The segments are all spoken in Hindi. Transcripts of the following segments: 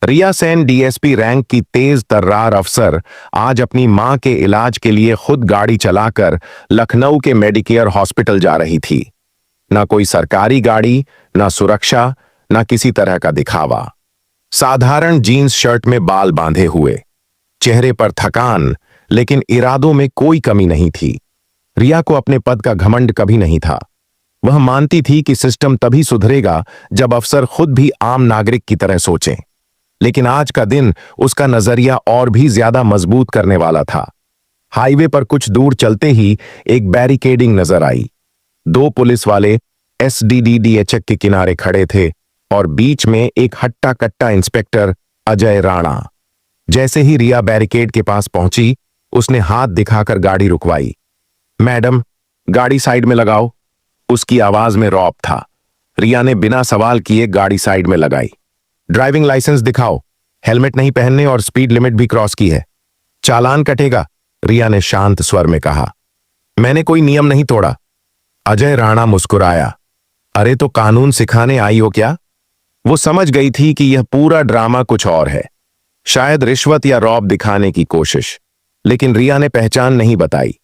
रिया सेन डीएसपी रैंक की तेज तर्रार अफसर आज अपनी मां के इलाज के लिए खुद गाड़ी चलाकर लखनऊ के मेडिकेयर हॉस्पिटल जा रही थी। ना कोई सरकारी गाड़ी, ना सुरक्षा, ना किसी तरह का दिखावा। साधारण जीन्स शर्ट में बाल बांधे हुए, चेहरे पर थकान, लेकिन इरादों में कोई कमी नहीं थी। रिया को अपने पद का घमंड कभी नहीं था। वह मानती थी कि सिस्टम तभी सुधरेगा जब अफसर खुद भी आम नागरिक की तरह सोचें। लेकिन आज का दिन उसका नजरिया और भी ज्यादा मजबूत करने वाला था। हाईवे पर कुछ दूर चलते ही एक बैरिकेडिंग नजर आई। दो पुलिस वाले एसडीडीडीएचएक के किनारे खड़े थे और बीच में एक हट्टा कट्टा इंस्पेक्टर अजय राणा। जैसे ही रिया बैरिकेड के पास पहुंची, उसने हाथ दिखाकर गाड़ी रुकवाई। मैडम, गाड़ी साइड में लगाओ। उसकी आवाज में रौब था। रिया ने बिना सवाल किए गाड़ी साइड में लगाई। ड्राइविंग लाइसेंस दिखाओ। हेलमेट नहीं पहनने और स्पीड लिमिट भी क्रॉस की है। चालान कटेगा, रिया ने शांत स्वर में कहा। मैंने कोई नियम नहीं तोड़ा। अजय राणा मुस्कुराया। अरे तो कानून सिखाने आई हो क्या? वो समझ गई थी कि यह पूरा ड्रामा कुछ और है, शायद रिश्वत या रौब दिखाने की कोशिश। लेकिन रिया ने पहचान नहीं बताई।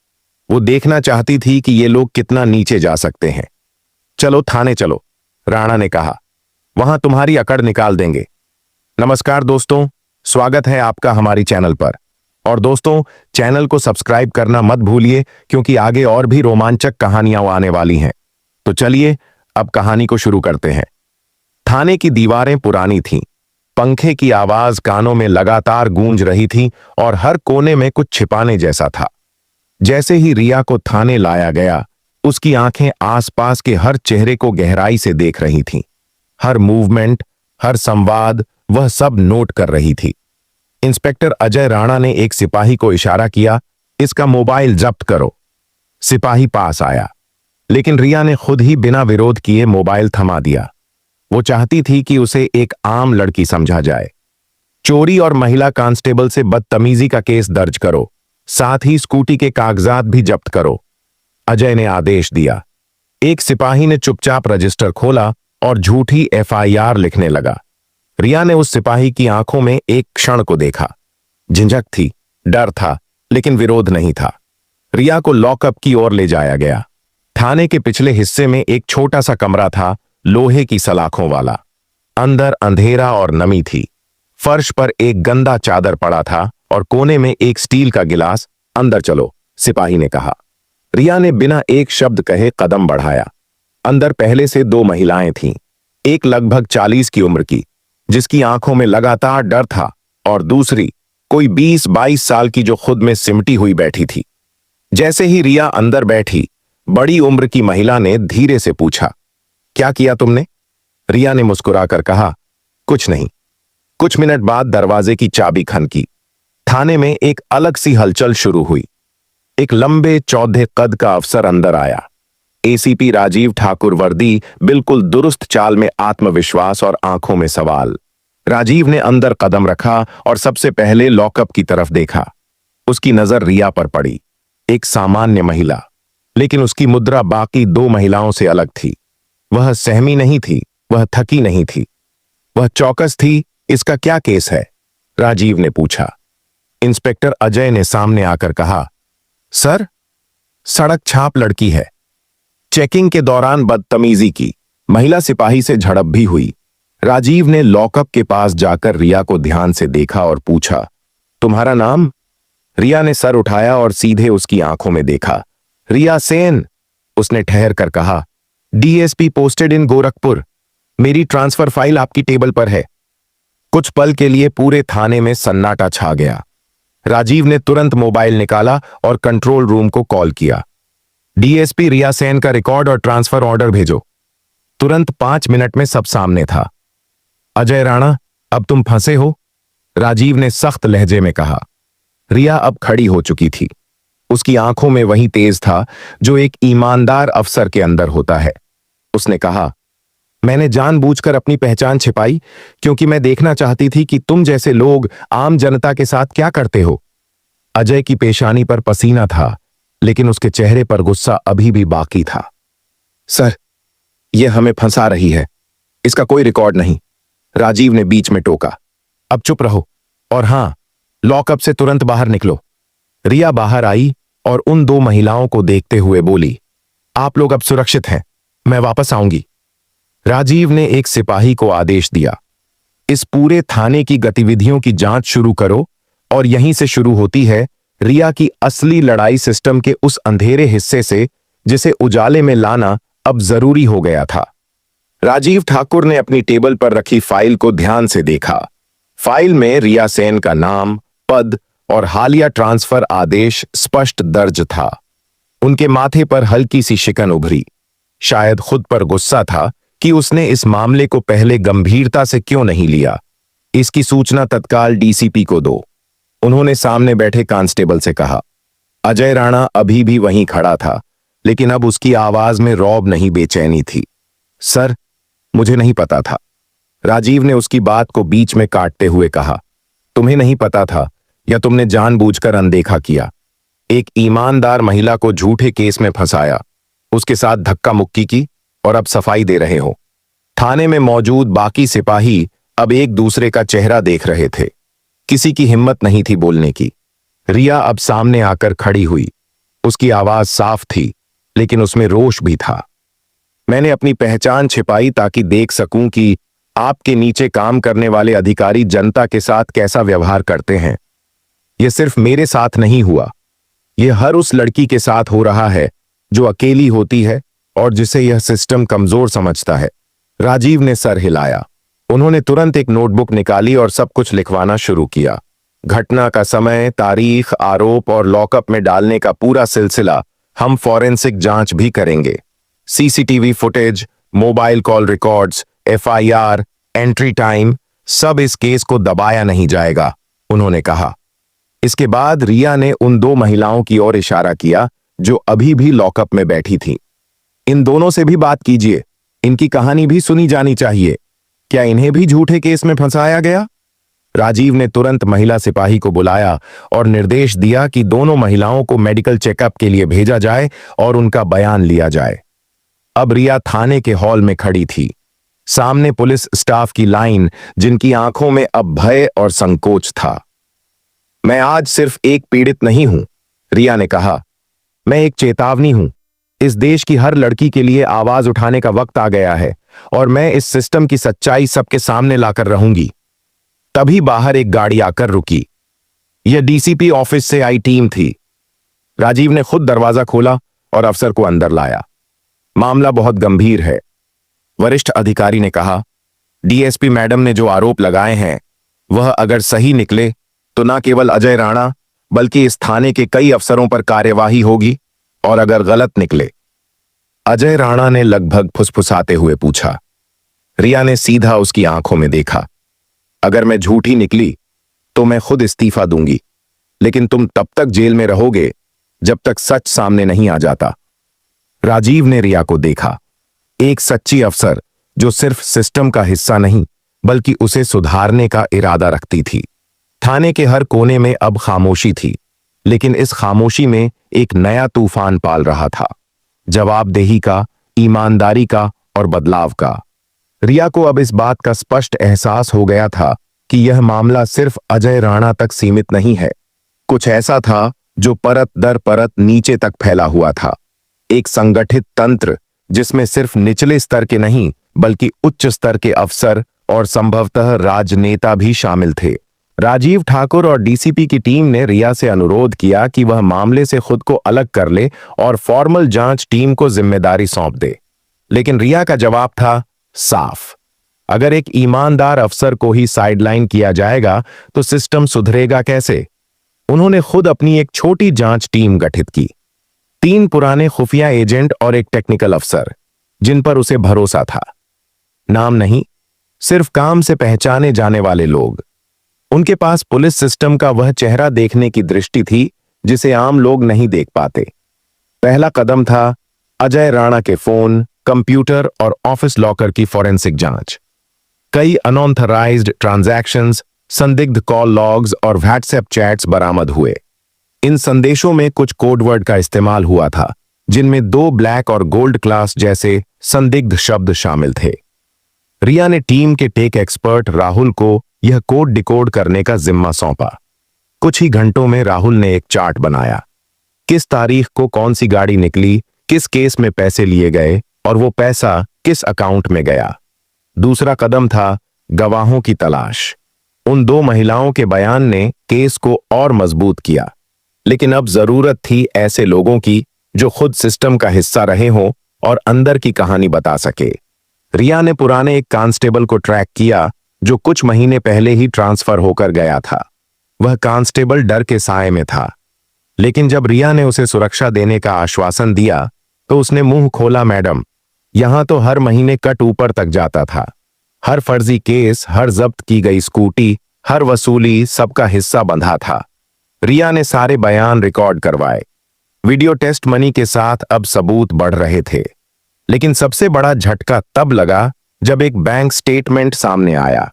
वो देखना चाहती थी कि ये लोग कितना नीचे जा सकते हैं। चलो थाने चलो, राणा ने कहा। वहां तुम्हारी अकड़ निकाल देंगे। नमस्कार दोस्तों, स्वागत है आपका हमारी चैनल पर। और दोस्तों, चैनल को सब्सक्राइब करना मत भूलिए, क्योंकि आगे और भी रोमांचक कहानियां आने वाली हैं। तो चलिए अब कहानी को शुरू करते हैं। थाने की दीवारें पुरानी थीं, पंखे की आवाज कानों में लगातार गूंज रही थी और हर कोने में कुछ छिपाने जैसा था। जैसे ही रिया को थाने लाया गया, उसकी आंखें आसपास के हर चेहरे को गहराई से देख रही थीं। हर मूवमेंट, हर संवाद, वह सब नोट कर रही थी। इंस्पेक्टर अजय राणा ने एक सिपाही को इशारा किया, इसका मोबाइल जब्त करो। सिपाही पास आया, लेकिन रिया ने खुद ही बिना विरोध किए मोबाइल थमा दिया। वो चाहती थी कि उसे एक आम लड़की समझा जाए। चोरी और महिला कांस्टेबल से बदतमीजी का केस दर्ज करो, साथ ही स्कूटी के कागजात भी जब्त करो, अजय ने आदेश दिया। एक सिपाही ने चुपचाप रजिस्टर खोला और झूठी एफआईआर लिखने लगा। रिया ने उस सिपाही की आंखों में एक क्षण को देखा। झिझक थी, डर था, लेकिन विरोध नहीं था। रिया को लॉकअप की ओर ले जाया गया। थाने के पिछले हिस्से में एक छोटा सा कमरा था, लोहे की सलाखों वाला। अंदर अंधेरा और नमी थी। फर्श पर एक गंदा चादर पड़ा था और कोने में एक स्टील का गिलास। अंदर चलो, सिपाही ने कहा। रिया ने बिना एक शब्द कहे कदम बढ़ाया। अंदर पहले से दो महिलाएं थीं। एक लगभग 40 की उम्र की, जिसकी आंखों में लगातार डर था, और दूसरी कोई 20-22 साल की, जो खुद में सिमटी हुई बैठी थी। जैसे ही रिया अंदर बैठी, बड़ी उम्र की महिला ने धीरे से पूछा, क्या किया तुमने? रिया ने मुस्कुराकर कहा, कुछ नहीं। कुछ मिनट बाद दरवाजे की चाबी खनकी। थाने में एक अलग सी हलचल शुरू हुई। एक लंबे चौधे कद का अफसर अंदर आया। एसीपी राजीव ठाकुर वर्दी, बिल्कुल दुरुस्त चाल में आत्मविश्वास और आंखों में सवाल। राजीव ने अंदर कदम रखा और सबसे पहले लॉकअप की तरफ देखा। उसकी नजर रिया पर पड़ी। एक सामान्य महिला, लेकिन उसकी मुद्रा बाकी दो महिलाओं से अलग थी। वह सहमी नहीं थी, वह थकी नहीं थी, वह चौकस थी। इसका क्या केस है? राजीव ने पूछा। इंस्पेक्टर अजय ने सामने आकर कहा, सर, सड़क छाप लड़की है। चेकिंग के दौरान बदतमीजी की, महिला सिपाही से झड़प भी हुई। राजीव ने लॉकअप के पास जाकर रिया को ध्यान से देखा और पूछा, तुम्हारा नाम? रिया ने सर उठाया और सीधे उसकी आंखों में देखा। रिया सेन, उसने ठहर कर कहा। DSP posted in Gorakhpur. मेरी ट्रांसफर फाइल आपकी टेबल पर है। कुछ पल के लिए पूरे थाने में सन्नाटा छा गया। राजीव ने तुरंत मोबाइल निकाला और कंट्रोल रूम को कॉल किया। डीएसपी रिया सेन का रिकॉर्ड और ट्रांसफर ऑर्डर भेजो। तुरंत 5 मिनट में सब सामने था। अजय राणा, अब तुम फंसे हो, राजीव ने सख्त लहजे में कहा। रिया अब खड़ी हो चुकी थी। उसकी आंखों में वही तेज था जो एक ईमानदार अफसर के अंदर होता है। उसने कहा, मैंने जानबूझकर अपनी पहचान छिपाई, क्योंकि मैं देखना चाहती थी कि तुम जैसे लोग आम जनता के साथ क्या करते हो। अजय की पेशानी पर पसीना था, लेकिन उसके चेहरे पर गुस्सा अभी भी बाकी था। सर, यह हमें फंसा रही है। इसका कोई रिकॉर्ड नहीं, राजीव ने बीच में टोका। अब चुप रहो और हां, लॉकअप से तुरंत बाहर निकलो। रिया बाहर आई और उन दो महिलाओं को देखते हुए बोली, आप लोग अब सुरक्षित हैं, मैं वापस आऊंगी। राजीव ने एक सिपाही को आदेश दिया, इस पूरे थाने की गतिविधियों की जांच शुरू करो और यहीं से शुरू होती है रिया की असली लड़ाई सिस्टम के उस अंधेरे हिस्से से जिसे उजाले में लाना अब जरूरी हो गया था। राजीव ठाकुर ने अपनी टेबल पर रखी फाइल को ध्यान से देखा। फाइल में रिया सेन का नाम, पद और हालिया ट्रांसफर आदेश स्पष्ट दर्ज था। उनके माथे पर हल्की सी शिकन उभरी। शायद खुद पर गुस्सा था कि उसने इस मामले को पहले गंभीरता से क्यों नहीं लिया। इसकी सूचना तत्काल डीसीपी को दो, उन्होंने सामने बैठे कांस्टेबल से कहा। अजय राणा अभी भी वहीं खड़ा था, लेकिन अब उसकी आवाज में रौब नहीं, बेचैनी थी। सर, मुझे नहीं पता था, राजीव ने उसकी बात को बीच में काटते हुए कहा। तुम्हें नहीं पता था या तुमने जानबूझकर अनदेखा किया? एक ईमानदार महिला को झूठे केस में फंसाया, उसके साथ धक्का मुक्की की और अब सफाई दे रहे हो। थाने में मौजूद बाकी सिपाही अब एक दूसरे का चेहरा देख रहे थे। किसी की हिम्मत नहीं थी बोलने की। रिया अब सामने आकर खड़ी हुई। उसकी आवाज साफ थी, लेकिन उसमें रोष भी था। मैंने अपनी पहचान छिपाई ताकि देख सकूं कि आपके नीचे काम करने वाले अधिकारी जनता के साथ कैसा व्यवहार करते हैं। यह सिर्फ मेरे साथ नहीं हुआ, यह हर उस लड़की के साथ हो रहा है जो अकेली होती है और जिसे यह सिस्टम कमजोर समझता है। राजीव ने सर हिलाया। उन्होंने तुरंत एक नोटबुक निकाली और सब कुछ लिखवाना शुरू किया। घटना का समय, तारीख, आरोप और लॉकअप में डालने का पूरा सिलसिला हम फॉरेंसिक जांच भी करेंगे। CCTV footage, mobile call records, FIR, entry time, सब इस केस को दबाया नहीं जाएगा, उन्होंने कहा। इसके बाद रिया ने उन दो महिलाओं की ओर इशारा किया जो अभी भी लॉकअप में बैठी थीं। इन दोनों से भी बात कीजिए, इनकी कहानी भी सुनी जानी चाहिए। क्या इन्हें भी झूठे केस में फंसाया गया? राजीव ने तुरंत महिला सिपाही को बुलाया और निर्देश दिया कि दोनों महिलाओं को मेडिकल चेकअप के लिए भेजा जाए और उनका बयान लिया जाए। अब रिया थाने के हॉल में खड़ी थी। सामने पुलिस स्टाफ की लाइन, जिनकी आंखों में अब भय और संकोच था। मैं आज सिर्फ एक पीड़ित नहीं हूं, रिया ने कहा, मैं एक चेतावनी हूं। इस देश की हर लड़की के लिए आवाज उठाने का वक्त आ गया है और मैं इस सिस्टम की सच्चाई सबके सामने लाकर रहूंगी। तभी बाहर एक गाड़ी आकर रुकी। यह डीसीपी ऑफिस से आई टीम थी। राजीव ने खुद दरवाजा खोला और अफसर को अंदर लाया। मामला बहुत गंभीर है, वरिष्ठ अधिकारी ने कहा। डीएसपी मैडम ने जो आरोप लगाए हैं वह अगर सही निकले तो न केवल अजय राणा बल्कि इस थाने के कई अफसरों पर कार्यवाही होगी, और अगर गलत निकले। अजय राणा ने लगभग फुसफुसाते हुए पूछा। रिया ने सीधा उसकी आंखों में देखा। अगर मैं झूठी निकली तो मैं खुद इस्तीफा दूंगी, लेकिन तुम तब तक जेल में रहोगे जब तक सच सामने नहीं आ जाता। राजीव ने रिया को देखा, एक सच्ची अफसर जो सिर्फ सिस्टम का हिस्सा नहीं बल्कि उसे सुधारने का इरादा रखती थी। थाने के हर कोने में अब खामोशी थी, लेकिन इस खामोशी में एक नया तूफान पाल रहा था, जवाबदेही का, ईमानदारी का और बदलाव का। रिया को अब इस बात का स्पष्ट एहसास हो गया था कि यह मामला सिर्फ अजय राणा तक सीमित नहीं है। कुछ ऐसा था जो परत दर परत नीचे तक फैला हुआ था, एक संगठित तंत्र जिसमें सिर्फ निचले स्तर के नहीं बल्कि उच्च स्तर के अफसर और संभवतः राजनेता भी शामिल थे। राजीव ठाकुर और डीसीपी की टीम ने रिया से अनुरोध किया कि वह मामले से खुद को अलग कर ले और फॉर्मल जांच टीम को जिम्मेदारी सौंप दे। लेकिन रिया का जवाब था साफ, अगर एक ईमानदार अफसर को ही साइडलाइन किया जाएगा तो सिस्टम सुधरेगा कैसे? उन्होंने खुद अपनी एक छोटी जांच टीम गठित की, 3 पुराने खुफिया एजेंट और एक टेक्निकल अफसर जिन पर उसे भरोसा था। नाम नहीं, सिर्फ काम से पहचाने जाने वाले लोग। उनके पास पुलिस सिस्टम का वह चेहरा देखने की दृष्टि थी जिसे आम लोग नहीं देख पाते। पहला कदम था अजय राणा के फोन, कंप्यूटर और ऑफिस लॉकर की फॉरेंसिक जांच। कई अनऑथराइज्ड ट्रांजैक्शंस, संदिग्ध कॉल लॉग्स और व्हाट्सएप चैट्स बरामद हुए। इन संदेशों में कुछ कोडवर्ड का इस्तेमाल हुआ था, जिनमें 2 ब्लैक और गोल्ड क्लास जैसे संदिग्ध शब्द शामिल थे। रिया ने टीम के टेक एक्सपर्ट राहुल को यह कोड डिकोड करने का जिम्मा सौंपा। कुछ ही घंटों में राहुल ने एक चार्ट बनाया, किस तारीख को कौन सी गाड़ी निकली, किस केस में पैसे लिए गए और वो पैसा किस अकाउंट में गया। दूसरा कदम था गवाहों की तलाश। उन दो महिलाओं के बयान ने केस को और मजबूत किया, लेकिन अब जरूरत थी ऐसे लोगों की जो खुद सिस्टम का हिस्सा रहे हों और अंदर की कहानी बता सके। रिया ने पुराने एक कांस्टेबल को ट्रैक किया जो कुछ महीने पहले ही ट्रांसफर होकर गया था। वह कांस्टेबल डर के साए में था, लेकिन जब रिया ने उसे सुरक्षा देने का आश्वासन दिया तो उसने मुंह खोला, मैडम, यहां तो हर महीने कट ऊपर तक जाता था। हर फर्जी केस, हर जब्त की गई स्कूटी, हर वसूली, सबका हिस्सा बंधा था। रिया ने सारे बयान रिकॉर्ड करवाए। वीडियो टेस्ट मनी के साथ अब सबूत बढ़ रहे थे। लेकिन सबसे बड़ा झटका तब लगा जब एक बैंक स्टेटमेंट सामने आया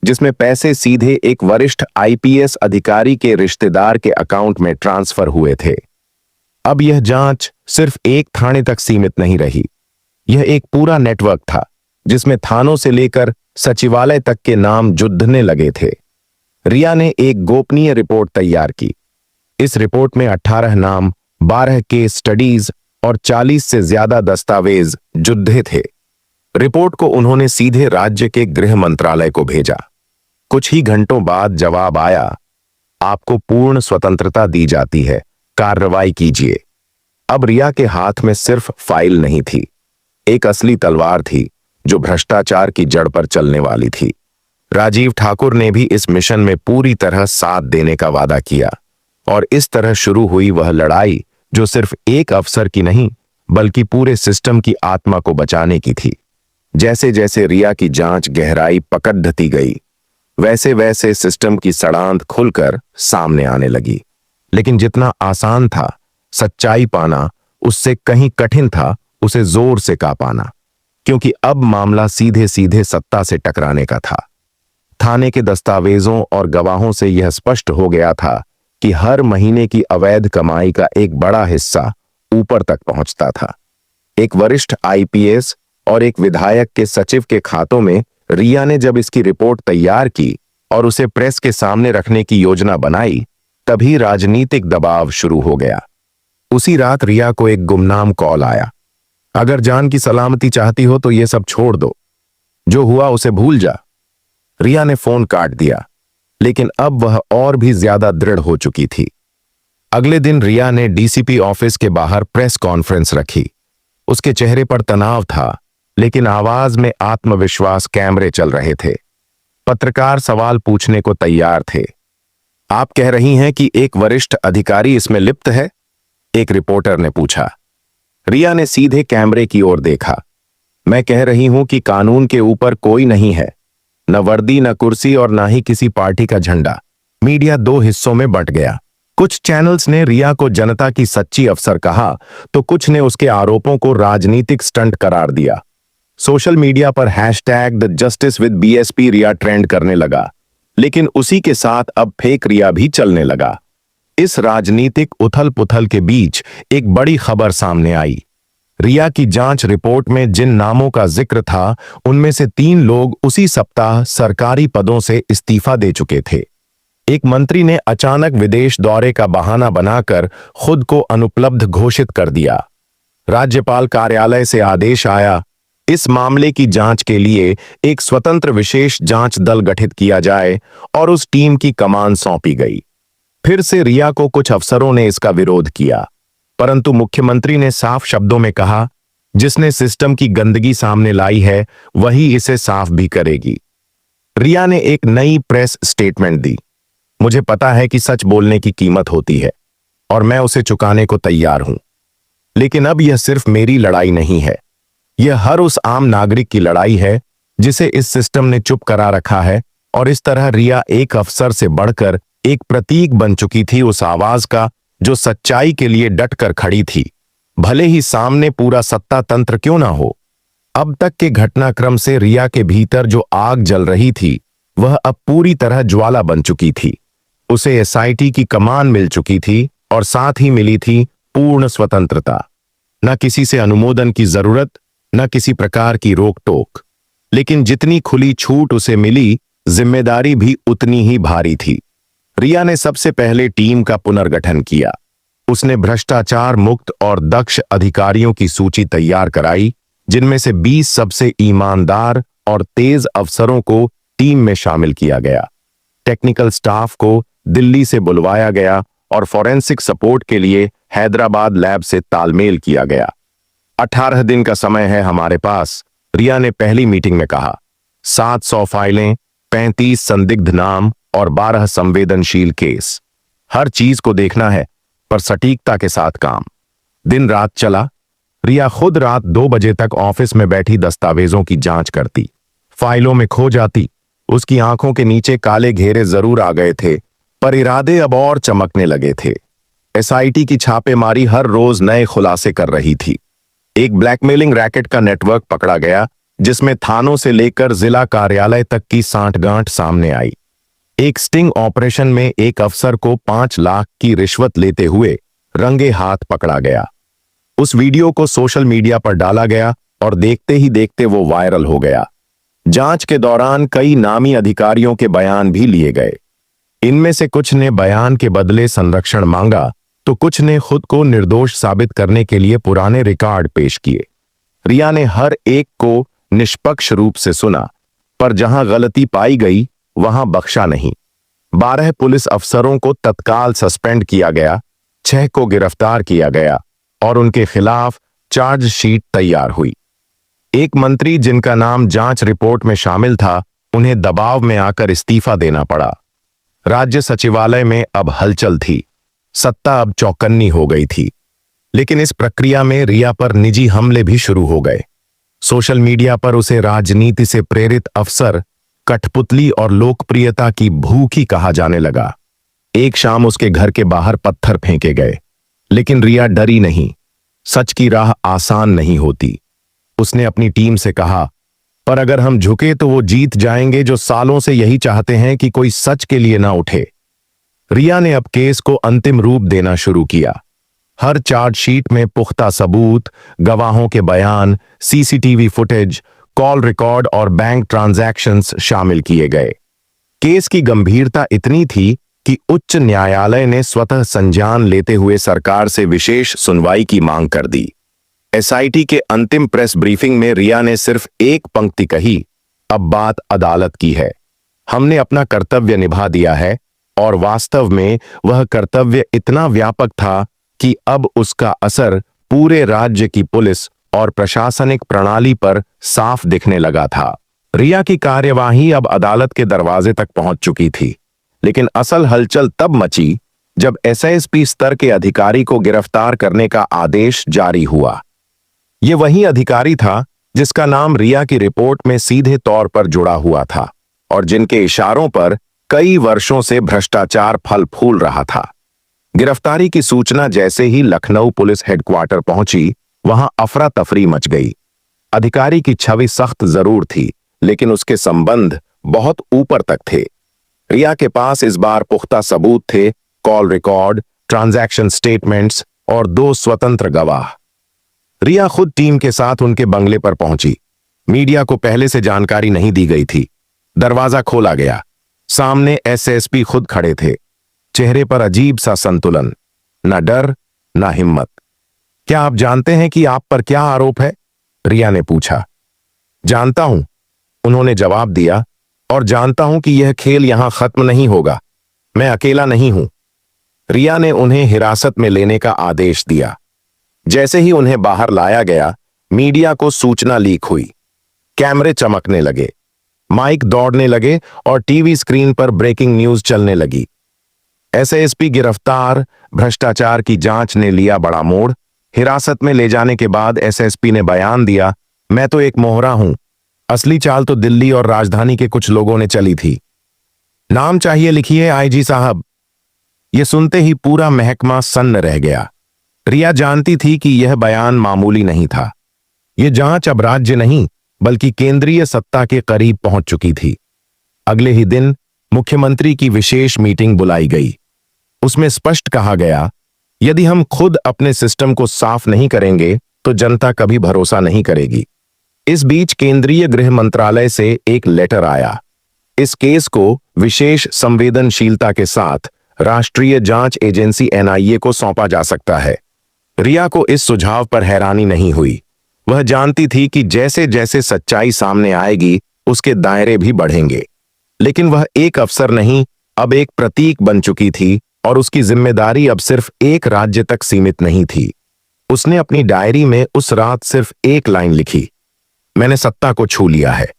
जिसमें पैसे सीधे एक वरिष्ठ आईपीएस अधिकारी के रिश्तेदार के अकाउंट में ट्रांसफर हुए थे। अब यह जांच सिर्फ एक थाने तक सीमित नहीं रही। यह एक पूरा नेटवर्क था जिसमें थानों से लेकर सचिवालय तक के नाम जुड़ने लगे थे। रिया ने एक गोपनीय रिपोर्ट तैयार की। इस रिपोर्ट में 18 नाम, 12 केस स्टडीज और 40 से ज्यादा दस्तावेज जुड़े थे। रिपोर्ट को उन्होंने सीधे राज्य के गृह मंत्रालय को भेजा। कुछ ही घंटों बाद जवाब आया, आपको पूर्ण स्वतंत्रता दी जाती है, कार्रवाई कीजिए। अब रिया के हाथ में सिर्फ फाइल नहीं थी, एक असली तलवार थी जो भ्रष्टाचार की जड़ पर चलने वाली थी। राजीव ठाकुर ने भी इस मिशन में पूरी तरह साथ देने का वादा किया और इस तरह शुरू हुई वह लड़ाई जो सिर्फ एक अफसर की नहीं बल्कि पूरे सिस्टम की आत्मा को बचाने की थी। जैसे जैसे रिया की जांच गहराई पकड़ती गई, वैसे वैसे सिस्टम की सड़ांध खुलकर सामने आने लगी। लेकिन जितना आसान था सच्चाई पाना, उससे कहीं कठिन था उसे जोर से का पाना, क्योंकि अब मामला सीधे सीधे सत्ता से टकराने का था। थाने के दस्तावेजों और गवाहों से यह स्पष्ट हो गया था कि हर महीने की अवैध कमाई का एक बड़ा हिस्सा ऊपर तक पहुंचता था। एक वरिष्ठ आईपीएस और एक विधायक के सचिव के खातों में रिया ने जब इसकी रिपोर्ट तैयार की और उसे प्रेस के सामने रखने की योजना बनाई, तभी राजनीतिक दबाव शुरू हो गया। उसी रात रिया को एक गुमनाम कॉल आया, अगर जान की सलामती चाहती हो तो यह सब छोड़ दो, जो हुआ उसे भूल जा। रिया ने फोन काट दिया, लेकिन अब वह और भी ज्यादा दृढ़ हो चुकी थी। अगले दिन रिया ने डीसीपी ऑफिस के बाहर प्रेस कॉन्फ्रेंस रखी। उसके चेहरे पर तनाव था, लेकिन आवाज में आत्मविश्वास। कैमरे चल रहे थे, पत्रकार सवाल पूछने को तैयार थे। आप कह रही हैं कि एक वरिष्ठ अधिकारी इसमें लिप्त है? एक रिपोर्टर ने पूछा। रिया ने सीधे कैमरे की ओर देखा। मैं कह रही हूं कि कानून के ऊपर कोई नहीं है, न वर्दी, न कुर्सी और न ही किसी पार्टी का झंडा। मीडिया दो हिस्सों में बंट गया। कुछ चैनल्स ने रिया को जनता की सच्ची अफसर कहा, तो कुछ ने उसके आरोपों को राजनीतिक स्टंट करार दिया। सोशल मीडिया पर #JusticeWithBSP रिया ट्रेंड करने लगा, लेकिन उसी के साथ अब फेक रिया भी चलने लगा। इस राजनीतिक उथल पुथल के बीच एक बड़ी खबर सामने आई। रिया की जांच रिपोर्ट में जिन नामों का जिक्र था, उनमें से 3 लोग उसी सप्ताह सरकारी पदों से इस्तीफा दे चुके थे। एक मंत्री ने अचानक विदेश दौरे का बहाना बनाकर खुद को अनुपलब्ध घोषित कर दिया। राज्यपाल कार्यालय से आदेश आया, इस मामले की जांच के लिए एक स्वतंत्र विशेष जांच दल गठित किया जाए और उस टीम की कमान सौंपी गई। फिर से रिया को कुछ अफसरों ने इसका विरोध किया, परंतु मुख्यमंत्री ने साफ शब्दों में कहा, जिसने सिस्टम की गंदगी सामने लाई है वही इसे साफ भी करेगी। रिया ने एक नई प्रेस स्टेटमेंट दी, मुझे पता है कि सच बोलने की कीमत होती है और मैं उसे चुकाने को तैयार हूं, लेकिन अब यह सिर्फ मेरी लड़ाई नहीं है, यह हर उस आम नागरिक की लड़ाई है जिसे इस सिस्टम ने चुप करा रखा है। और इस तरह रिया एक अफसर से बढ़कर एक प्रतीक बन चुकी थी, उस आवाज का जो सच्चाई के लिए डटकर खड़ी थी, भले ही सामने पूरा सत्ता तंत्र क्यों ना हो। अब तक के घटनाक्रम से रिया के भीतर जो आग जल रही थी वह अब पूरी तरह ज्वाला बन चुकी थी। उसे एसआईटी की कमान मिल चुकी थी और साथ ही मिली थी पूर्ण स्वतंत्रता। न किसी से अनुमोदन की जरूरत, न किसी प्रकार की रोक टोक। लेकिन जितनी खुली छूट उसे मिली जिम्मेदारी भी उतनी ही भारी थी। रिया ने सबसे पहले टीम का पुनर्गठन किया। उसने भ्रष्टाचार मुक्त और दक्ष अधिकारियों की सूची तैयार कराई, जिनमें से 20 सबसे ईमानदार और तेज अफसरों को टीम में शामिल किया गया। टेक्निकल स्टाफ को दिल्ली से बुलवाया गया और फॉरेंसिक सपोर्ट के लिए हैदराबाद लैब से तालमेल किया गया। 18 दिन का समय है हमारे पास, रिया ने पहली मीटिंग में कहा। 700 फाइलें, 35 संदिग्ध नाम और 12 संवेदनशील केस। हर चीज को देखना है, पर सटीकता के साथ काम। दिन रात चला। रिया खुद रात 2 बजे तक ऑफिस में बैठी दस्तावेजों की जांच करती, फाइलों में खो जाती। उसकी आंखों के नीचे काले घेरे जरूर आ गए थे, पर इरादे अब और चमकने लगे थे। एसआईटी की छापेमारी हर रोज नए खुलासे कर रही थी। एक ब्लैकमेलिंग रैकेट का नेटवर्क पकड़ा गया, जिसमें थानों से लेकर जिला कार्यालय तक की सांठगांठ सामने आई। एक स्टिंग ऑपरेशन में एक अफसर को 5 लाख की रिश्वत लेते हुए रंगे हाथ पकड़ा गया। उस वीडियो को सोशल मीडिया पर डाला गया और देखते ही देखते वो वायरल हो गया। जांच के दौरान कई नामी अधिकारियों के बयान भी लिए गए। इनमें से कुछ ने बयान के बदले संरक्षण मांगा, तो कुछ ने खुद को निर्दोष साबित करने के लिए पुराने रिकॉर्ड पेश किए। रिया ने हर एक को निष्पक्ष रूप से सुना, पर जहां गलती पाई गई वहां बख्शा नहीं। 12 पुलिस अफसरों को तत्काल सस्पेंड किया गया, 6 को गिरफ्तार किया गया और उनके खिलाफ चार्जशीट तैयार हुई। एक मंत्री जिनका नाम जांच रिपोर्ट में शामिल था, उन्हें दबाव में आकर इस्तीफा देना पड़ा। राज्य सचिवालय में अब हलचल थी, सत्ता अब चौकन्नी हो गई थी। लेकिन इस प्रक्रिया में रिया पर निजी हमले भी शुरू हो गए। सोशल मीडिया पर उसे राजनीति से प्रेरित अफसर, कठपुतली और लोकप्रियता की भूखी कहा जाने लगा। एक शाम उसके घर के बाहर पत्थर फेंके गए, लेकिन रिया डरी नहीं। सच की राह आसान नहीं होती। उसने अपनी टीम से कहा, पर अगर हम झुके तो वो जीत जाएंगे जो सालों से यही चाहते हैं कि कोई सच के लिए ना उठे। रिया ने अब केस को अंतिम रूप देना शुरू किया। हर चार्जशीट में पुख्ता सबूत, गवाहों के बयान, सीसीटीवी फुटेज, कॉल रिकॉर्ड और बैंक ट्रांजैक्शंस शामिल किए गए। केस की गंभीरता इतनी थी कि उच्च न्यायालय ने स्वतः संज्ञान लेते हुए सरकार से विशेष सुनवाई की मांग कर दी। एसआईटी के अंतिम प्रेस ब्रीफिंग में रिया ने सिर्फ एक पंक्ति कही, अब बात अदालत की है। हमने अपना कर्तव्य निभा दिया है। और वास्तव में वह कर्तव्य इतना व्यापक था कि अब उसका असर पूरे राज्य की पुलिस और प्रशासनिक प्रणाली पर साफ दिखने लगा था। रिया की कार्यवाही अब अदालत के दरवाजे तक पहुंच चुकी थी, लेकिन असल हलचल तब मची जब एसएसपी स्तर के अधिकारी को गिरफ्तार करने का आदेश जारी हुआ। यह वही अधिकारी था जिसका नाम रिया की रिपोर्ट में सीधे तौर पर जुड़ा हुआ था और जिनके इशारों पर कई वर्षों से भ्रष्टाचार फल फूल रहा था। गिरफ्तारी की सूचना जैसे ही लखनऊ पुलिस हेडक्वार्टर पहुंची, वहां अफरा तफरी मच गई। अधिकारी की छवि सख्त जरूर थी, लेकिन उसके संबंध बहुत ऊपर तक थे। रिया के पास इस बार पुख्ता सबूत थे, कॉल रिकॉर्ड, ट्रांजैक्शन स्टेटमेंट्स और 2 स्वतंत्र गवाह। रिया खुद टीम के साथ उनके बंगले पर पहुंची। मीडिया को पहले से जानकारी नहीं दी गई थी। दरवाजा खोला गया। सामने एसएसपी खुद खड़े थे, चेहरे पर अजीब सा संतुलन, ना डर ना हिम्मत। क्या आप जानते हैं कि आप पर क्या आरोप है? रिया ने पूछा। जानता हूं, उन्होंने जवाब दिया, और जानता हूं कि यह खेल यहां खत्म नहीं होगा। मैं अकेला नहीं हूं। रिया ने उन्हें हिरासत में लेने का आदेश दिया। जैसे ही उन्हें बाहर लाया गया, मीडिया को सूचना लीक हुई। कैमरे चमकने लगे, माइक दौड़ने लगे और टीवी स्क्रीन पर ब्रेकिंग न्यूज चलने लगी। एसएसपी गिरफ्तार, भ्रष्टाचार की जांच ने लिया बड़ा मोड़। हिरासत में ले जाने के बाद एसएसपी ने बयान दिया, मैं तो एक मोहरा हूं, असली चाल तो दिल्ली और राजधानी के कुछ लोगों ने चली थी। नाम चाहिए लिखिए आईजी साहब। यह सुनते ही पूरा महकमा सन्न रह गया। रिया जानती थी कि यह बयान मामूली नहीं था। यह जांच अब राज्य नहीं बल्कि केंद्रीय सत्ता के करीब पहुंच चुकी थी। अगले ही दिन मुख्यमंत्री की विशेष मीटिंग बुलाई गई। उसमें स्पष्ट कहा गया, यदि हम खुद अपने सिस्टम को साफ नहीं करेंगे तो जनता कभी भरोसा नहीं करेगी। इस बीच केंद्रीय गृह मंत्रालय से एक लेटर आया। इस केस को विशेष संवेदनशीलता के साथ राष्ट्रीय जांच एजेंसी एनआईए को सौंपा जा सकता है। रिया को इस सुझाव पर हैरानी नहीं हुई। वह जानती थी कि जैसे जैसे सच्चाई सामने आएगी उसके दायरे भी बढ़ेंगे। लेकिन वह एक अफसर नहीं, अब एक प्रतीक बन चुकी थी और उसकी जिम्मेदारी अब सिर्फ एक राज्य तक सीमित नहीं थी। उसने अपनी डायरी में उस रात सिर्फ एक लाइन लिखी, मैंने सत्ता को छू लिया है।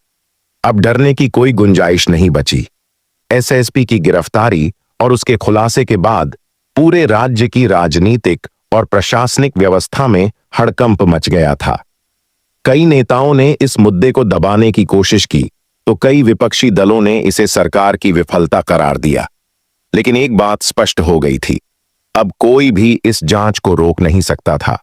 अब डरने की कोई गुंजाइश नहीं बची। एसएसपी की गिरफ्तारी और उसके खुलासे के बाद पूरे राज्य की राजनीतिक और प्रशासनिक व्यवस्था में हड़कंप मच गया था। कई नेताओं ने इस मुद्दे को दबाने की कोशिश की तो कई विपक्षी दलों ने इसे सरकार की विफलता करार दिया। लेकिन एक बात स्पष्ट हो गई थी, अब कोई भी इस जांच को रोक नहीं सकता था।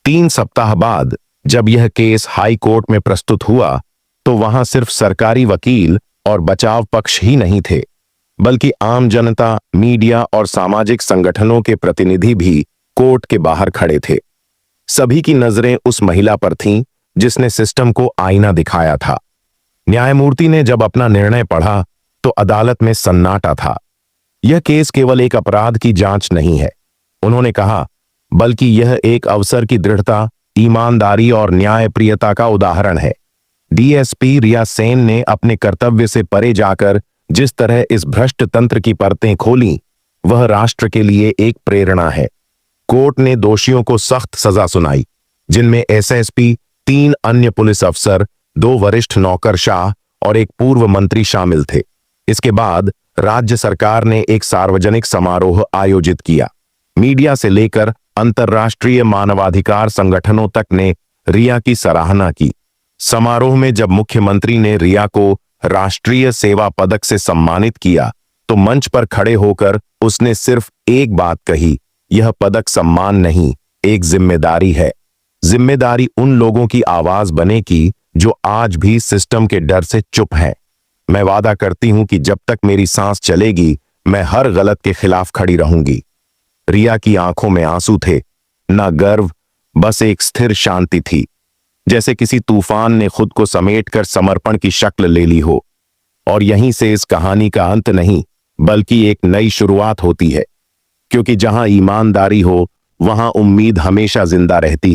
3 सप्ताह बाद जब यह केस हाई कोर्ट में प्रस्तुत हुआ तो वहां सिर्फ सरकारी वकील और बचाव पक्ष ही नहीं थे, बल्कि आम जनता, मीडिया और सामाजिक संगठनों के प्रतिनिधि भी कोर्ट के बाहर खड़े थे। सभी की नजरें उस महिला पर थीं जिसने सिस्टम को आईना दिखाया था। न्यायमूर्ति ने जब अपना निर्णय पढ़ा तो अदालत में सन्नाटा था। यह केस केवल एक अपराध की जांच नहीं है, उन्होंने कहा, बल्कि यह एक अफसर की दृढ़ता, ईमानदारी और न्यायप्रियता का उदाहरण है। डीएसपी रिया सेन ने अपने कर्तव्य से परे जाकर जिस तरह इस भ्रष्ट तंत्र की परतें खोलीं, वह राष्ट्र के लिए एक प्रेरणा है। कोर्ट ने दोषियों को सख्त सजा सुनाई, जिनमें एसएसपी, 3 अन्य पुलिस अफसर, 2 वरिष्ठ नौकरशाह और एक पूर्व मंत्री शामिल थे। इसके बाद राज्य सरकार ने एक सार्वजनिक समारोह आयोजित किया। मीडिया से लेकर अंतर्राष्ट्रीय मानवाधिकार संगठनों तक ने रिया की सराहना की। समारोह में जब मुख्यमंत्री ने रिया को राष्ट्रीय सेवा पदक से सम्मानित किया तो मंच पर खड़े होकर उसने सिर्फ एक बात कही, यह पदक सम्मान नहीं, एक जिम्मेदारी है। जिम्मेदारी उन लोगों की आवाज बने की जो आज भी सिस्टम के डर से चुप हैं। मैं वादा करती हूं कि जब तक मेरी सांस चलेगी मैं हर गलत के खिलाफ खड़ी रहूंगी। रिया की आंखों में आंसू थे, ना गर्व, बस एक स्थिर शांति थी, जैसे किसी तूफान ने खुद को समेटकर समर्पण की शक्ल ले ली हो। और यहीं से इस कहानी का अंत नहीं, बल्कि एक नई शुरुआत होती है, क्योंकि जहां ईमानदारी हो वहां उम्मीद हमेशा जिंदा रहती है।